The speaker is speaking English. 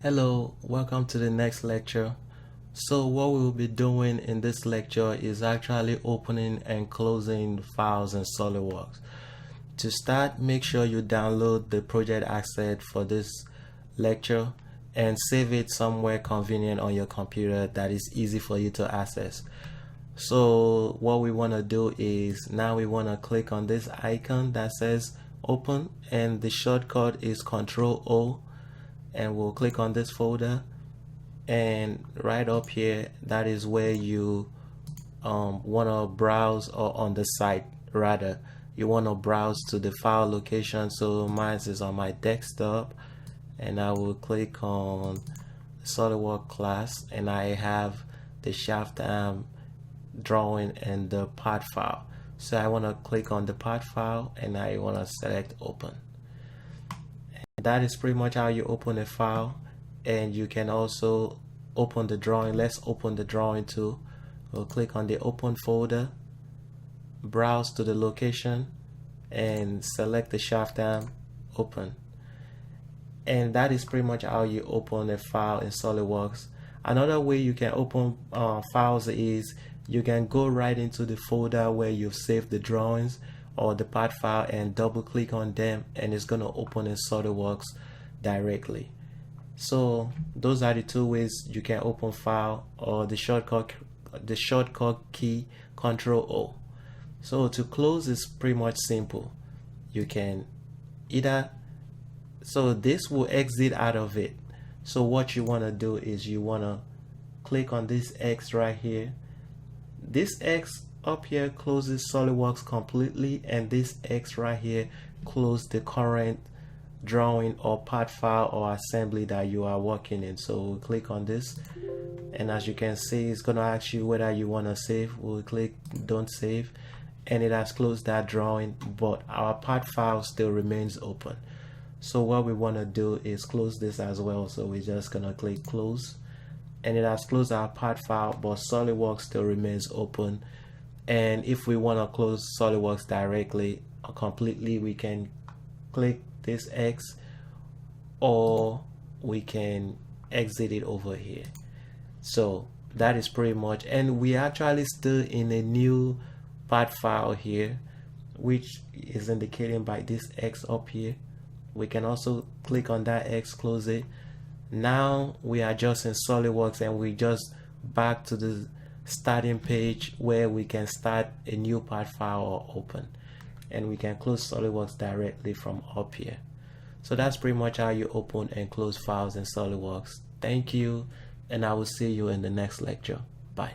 Hello, welcome to the next lecture. So what we will be doing in this lecture is actually opening and closing files in SolidWorks. To start, make sure you download the project asset for this lecture and save it somewhere convenient on your computer that is easy for you to access. So what we want to do is now we want to click on this icon that says open, and the shortcut is Control O, and we'll click on this folder, and right up here that is where you want to browse, or on the site rather you want to browse to the file location. So mine is on my desktop, and I will click on SolidWorks class, and I have the shaft arm drawing and the part file. So I want to click on the part file and I want to select open. That is pretty much how you open a file, and you can also open the drawing. Let's open the drawing too. We'll click on the open folder, browse to the location, and select the shaft arm, open. And that is pretty much how you open a file in SolidWorks. Another way you can open files is you can go right into the folder where you've saved the drawings or the part file and double click on them, and it's going to open in SolidWorks directly. So those are the two ways you can open file, or the shortcut key Control O. So to close is pretty much simple. You can either, so this will exit out of it. So what you want to do is you want to click on this X right here. This X up here closes SolidWorks completely, and this X right here closes the current drawing or part file or assembly that you are working in. So we'll click on this, and as you can see, it's going to ask you whether you want to save. We'll click don't save, and it has closed that drawing, but our part file still remains open. So what we want to do is close this as well. So we're just going to click close, and it has closed our part file, but SolidWorks still remains open. And if we want to close SolidWorks directly or completely, we can click this X, or we can exit it over here. So that is pretty much, and we actually still in a new part file here, which is indicated by this X up here. We can also click on that X, close it. Now we are just in SolidWorks, and we just back to the starting page where we can start a new part file or open, and we can close SolidWorks directly from up here. So that's pretty much how you open and close files in SolidWorks. Thank you, and I will see you in the next lecture. Bye.